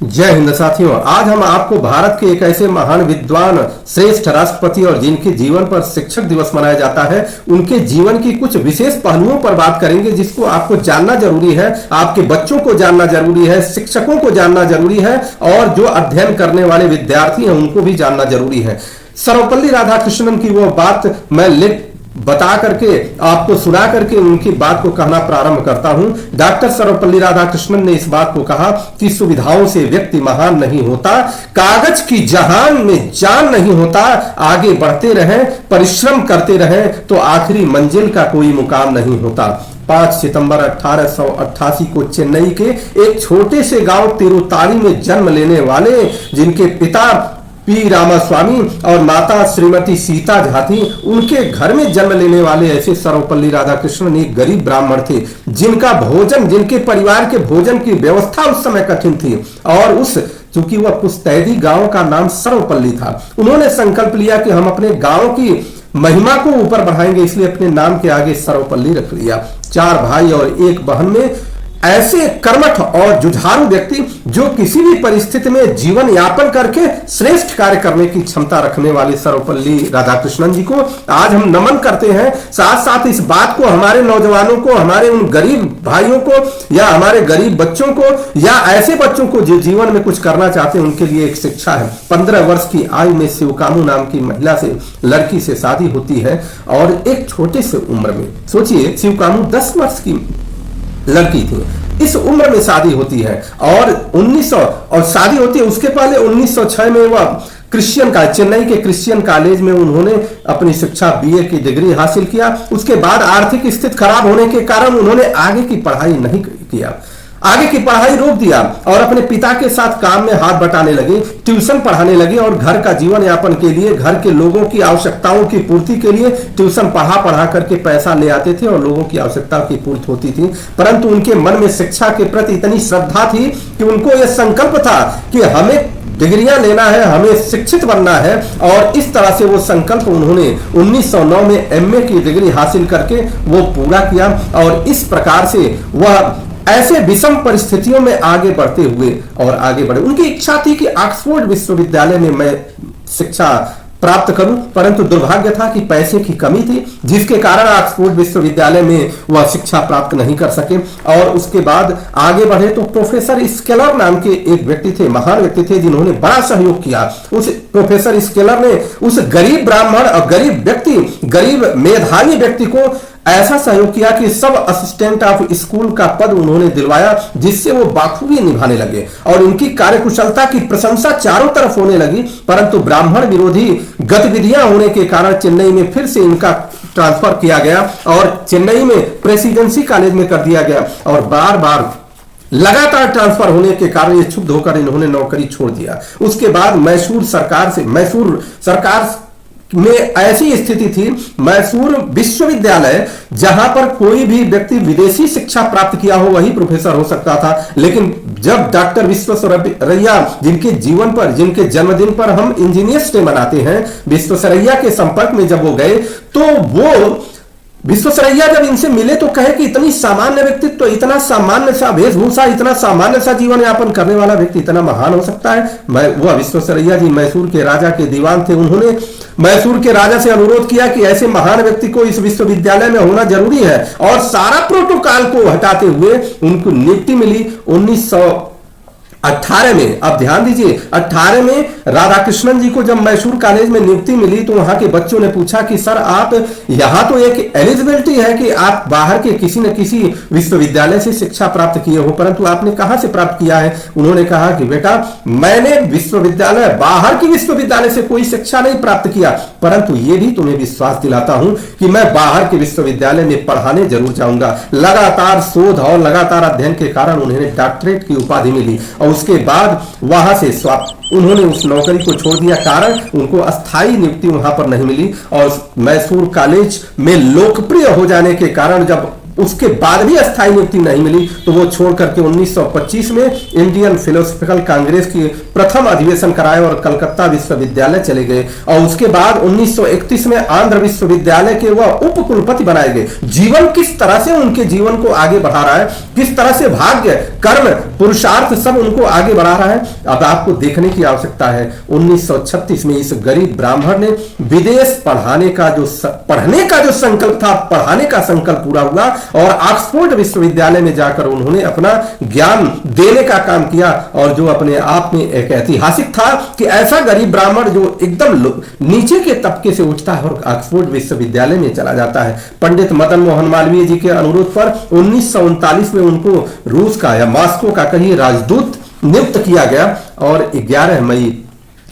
जय हिंद साथियों, आज हम आपको भारत के एक ऐसे महान विद्वान, श्रेष्ठ राष्ट्रपति और जिनके जीवन पर शिक्षक दिवस मनाया जाता है, उनके जीवन की कुछ विशेष पहलुओं पर बात करेंगे जिसको आपको जानना जरूरी है, आपके बच्चों को जानना जरूरी है, शिक्षकों को जानना जरूरी है और जो अध्ययन करने वाले विद्यार्थी हैं उनको भी जानना जरूरी है। सर्वपल्ली राधाकृष्णन की वो बात मैं बता करके आपको सुना करके उनकी बात को कहना प्रारंभ करता हूं। डॉक्टर सर्वपल्ली राधाकृष्णन ने इस बात को कहा कि सुविधाओं से व्यक्ति महान नहीं होता, कागज की जहान में जान नहीं होता, आगे बढ़ते रहें, परिश्रम करते रहें तो आखिरी मंजिल का कोई मुकाम नहीं होता। 5 सितंबर 1888 को चेन्नई के एक छोटे से गांव तिरुताली में जन्म लेने वाले, जिनके पिता पी रामास्वामी और माता श्रीमती सीता झा थी, उनके घर में जन्म लेने वाले ऐसे सर्वपल्ली राधाकृष्णन एक गरीब ब्राह्मण थे, जिनका भोजन, जिनके परिवार के भोजन की व्यवस्था उस समय कठिन थी। और चूंकि वह पुस्तैदी गांव का नाम सर्वपल्ली था, उन्होंने संकल्प लिया कि हम अपने गांव की महिमा को ऊपर बढ़ाएंगे, इसलिए अपने नाम के आगे सर्वपल्ली रख लिया। 4 भाई और 1 बहन में ऐसे कर्मठ और जुझारू व्यक्ति जो किसी भी परिस्थिति में जीवन यापन करके श्रेष्ठ कार्य करने की क्षमता रखने वाले सर्वपल्ली राधाकृष्णन जी को आज हम नमन करते हैं। साथ साथ इस बात को हमारे नौजवानों को, हमारे उन गरीब भाइयों को या हमारे गरीब बच्चों को या ऐसे बच्चों को जो जीवन में कुछ करना चाहते हैं उनके लिए एक शिक्षा है। 15 वर्ष की आयु में शिवकामू नाम की महिला से, लड़की से शादी होती है और एक छोटे से उम्र में, सोचिए शिवकामू 10 वर्ष की लड़की थी, इस उम्र में शादी होती है और 1900 और शादी होती है। उसके पहले 1906 में वह चेन्नई के क्रिश्चियन कॉलेज में उन्होंने अपनी शिक्षा बीए की डिग्री हासिल किया। उसके बाद आर्थिक स्थिति खराब होने के कारण उन्होंने आगे की पढ़ाई नहीं किया, आगे की पढ़ाई रोक दिया और अपने पिता के साथ काम में हाथ बटाने लगे, ट्यूशन पढ़ाने लगे और घर का जीवन यापन के लिए, घर के लोगों की आवश्यकताओं की पूर्ति के लिए ट्यूशन पढ़ा करके पैसा ले आते थे और लोगों की आवश्यकता की पूर्ति होती थी। परंतु उनके मन में शिक्षा के प्रति इतनी श्रद्धा थी कि उनको यह संकल्प था कि हमें डिग्रियां लेना है, हमें शिक्षित बनना है और इस तरह से वो संकल्प उन्होंने 1909 में एमए की डिग्री हासिल करके वो पूरा किया। और इस प्रकार से वह ऐसे विषम परिस्थितियों में आगे बढ़ते हुए और आगे बढ़े। उनकी इच्छा थी कि ऑक्सफोर्ड विश्वविद्यालय में मैं शिक्षा प्राप्त करूं, परंतु दुर्भाग्य था कि पैसे की कमी थी, जिसके कारण ऑक्सफोर्ड विश्वविद्यालय में वह शिक्षा प्राप्त नहीं कर सके। और उसके बाद आगे बढ़े तो प्रोफेसर स्केलर नाम के एक व्यक्ति थे, महान व्यक्ति थे, जिन्होंने बड़ा सहयोग किया। उस प्रोफेसर स्केलर ने उस गरीब ब्राह्मण और गरीब व्यक्ति, गरीब मेधावी व्यक्ति को ऐसा सहयोग किया कि सब असिस्टेंट ऑफ स्कूल का पद उन्होंने दिलवाया, जिससे वो बाखूबी निभाने लगे और उनकी कार्यकुशलता की प्रशंसा चारों तरफ होने लगी। परंतु ब्राह्मण विरोधी गतिविधियां होने के कारण चेन्नई में फिर से इनका ट्रांसफर किया गया और चेन्नई में प्रेसिडेंसी कॉलेज में कर दिया गया और बार बार लगातार ट्रांसफर होने के कारण ये क्षुब्ध होकर इन्होंने नौकरी छोड़ दिया। उसके बाद मैसूर सरकार में ऐसी स्थिति थी, मैसूर विश्वविद्यालय जहां पर कोई भी व्यक्ति विदेशी शिक्षा प्राप्त किया हो वही प्रोफेसर हो सकता था। लेकिन जब डॉक्टर विश्वेश्वरैया, जिनके जीवन पर, जिनके जन्मदिन पर हम इंजीनियर्स डे मनाते हैं, विश्वेश्वरैया के संपर्क में जब वो गए तो वो विश्वेश्वरैया जब इनसे मिले तो कहे कि इतनी सामान्य व्यक्तित्व, इतना सामान्य सा वेशभूषा, इतना सामान्य सा जीवन यापन करने वाला व्यक्ति इतना महान हो सकता है। वह विश्वेश्वरैया जी मैसूर के राजा के दीवान थे। उन्होंने मैसूर के राजा से अनुरोध किया कि ऐसे महान व्यक्ति को इस विश्वविद्यालय में होना जरूरी है और सारा प्रोटोकॉल को हटाते हुए उनको नियुक्ति मिली 1918 में। अब ध्यान दीजिए, 18 में राधाकृष्णन जी को जब मैसूर कॉलेज में नियुक्ति मिली तो वहां के बच्चों ने पूछा कि सर, आप यहां तो एक एलिजिबिलिटी है कि आप बाहर के किसी न किसी विश्वविद्यालय से शिक्षा प्राप्त किए हो, परंतु आपने कहां से प्राप्त किया है? उन्होंने कहा कि बेटा, मैंने बाहर की विश्वविद्यालय से कोई शिक्षा नहीं प्राप्त किया, परंतु यह भी तुम्हें विश्वास दिलाता हूं कि मैं बाहर के विश्वविद्यालय में पढ़ाने जरूर जाऊंगा। लगातार शोध और लगातार अध्ययन के कारण उन्हें डॉक्टरेट की उपाधि मिली और उसके बाद वहां से उन्होंने उस नौकरी को छोड़ दिया, कारण उनको अस्थायी नियुक्ति वहां पर नहीं मिली। और मैसूर कॉलेज में लोकप्रिय हो जाने के कारण जब उसके बाद भी अस्थायी नियुक्ति नहीं मिली तो वो छोड़ करके 1925 में इंडियन फिलोसफिकल कांग्रेस की प्रथम अधिवेशन कराए और कलकत्ता विश्वविद्यालय चले गए। और उसके बाद 1931 में आंध्र विश्वविद्यालय के वह उप कुलपति बनाए गए। जीवन किस तरह से उनके जीवन को आगे बढ़ा रहा है, किस तरह से भाग्य, कर्म, पुरुषार्थ सब उनको आगे बढ़ा रहा है, अब आपको देखने की आवश्यकता है। 1936 में इस गरीब ब्राह्मण ने विदेश पढ़ने का जो संकल्प था, पढ़ाने का संकल्प पूरा हुआ और ऑक्सफोर्ड विश्वविद्यालय में जाकर उन्होंने अपना ज्ञान देने का काम किया। और जो अपने आप में एक ऐतिहासिक था कि ऐसा गरीब ब्राह्मण जो एकदम नीचे के तबके से उठता है और ऑक्सफोर्ड विश्वविद्यालय में चला जाता है। पंडित मदन मोहन मालवीय जी के अनुरोध पर 1939 में उनको रूस का या मॉस्को का कहीं राजदूत नियुक्त किया गया और 11 मई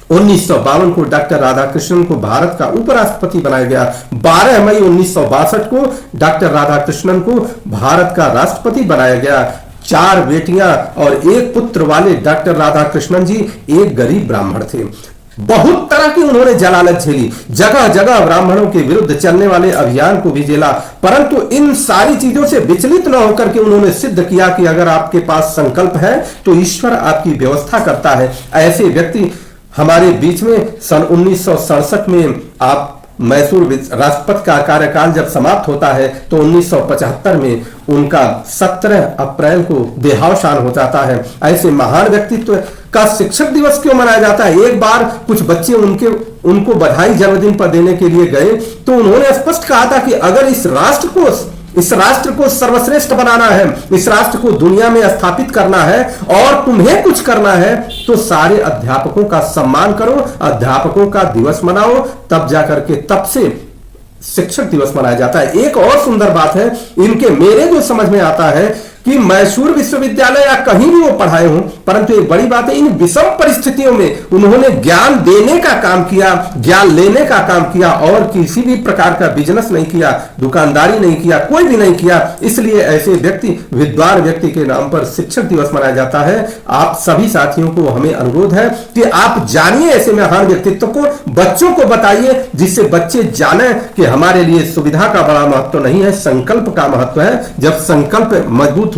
1952 को डॉक्टर राधाकृष्णन को भारत का उपराष्ट्रपति बनाया गया। 12 मई 1962 को डॉक्टर राधाकृष्णन को भारत का राष्ट्रपति बनाया गया। 4 बेटियां और 1 पुत्र वाले डॉक्टर राधाकृष्णन जी एक गरीब ब्राह्मण थे। बहुत तरह की उन्होंने जलालत झेली, जगह जगह ब्राह्मणों के विरुद्ध चलने वाले अभियान को भी झेला, परंतु इन सारी चीजों से विचलित न होकर के उन्होंने सिद्ध किया कि अगर आपके पास संकल्प है तो ईश्वर आपकी व्यवस्था करता है। ऐसे व्यक्ति हमारे बीच में सन 1967 में आप मैसूर राष्ट्रपति का कार्यकाल जब समाप्त होता है तो 1975 में उनका 17 अप्रैल को देहावसान हो जाता है। ऐसे महान व्यक्तित्व का शिक्षक दिवस क्यों मनाया जाता है? एक बार कुछ बच्चे उनको बधाई जन्मदिन पर देने के लिए गए तो उन्होंने स्पष्ट कहा था कि अगर इस राष्ट्र को सर्वश्रेष्ठ बनाना है, इस राष्ट्र को दुनिया में स्थापित करना है और तुम्हें कुछ करना है तो सारे अध्यापकों का सम्मान करो, अध्यापकों का दिवस मनाओ, तब जाकर के तब से शिक्षक दिवस मनाया जाता है। एक और सुंदर बात है इनके, मेरे जो समझ में आता है कि मैसूर विश्वविद्यालय या कहीं भी वो पढ़ाए हों, परंतु एक बड़ी बात है इन विषम परिस्थितियों में उन्होंने ज्ञान देने का काम किया, ज्ञान लेने का काम किया और किसी भी प्रकार का बिजनेस नहीं किया, दुकानदारी नहीं किया, कोई भी नहीं किया। इसलिए ऐसे व्यक्ति, विद्वान व्यक्ति के नाम पर शिक्षक दिवस मनाया जाता है। आप सभी साथियों को हमें अनुरोध है कि आप जानिए ऐसे महान व्यक्तित्व को, बच्चों को बताइए जिससे बच्चे जाने कि हमारे लिए सुविधा का बड़ा महत्व नहीं है, संकल्प का महत्व है। जब संकल्प मजबूत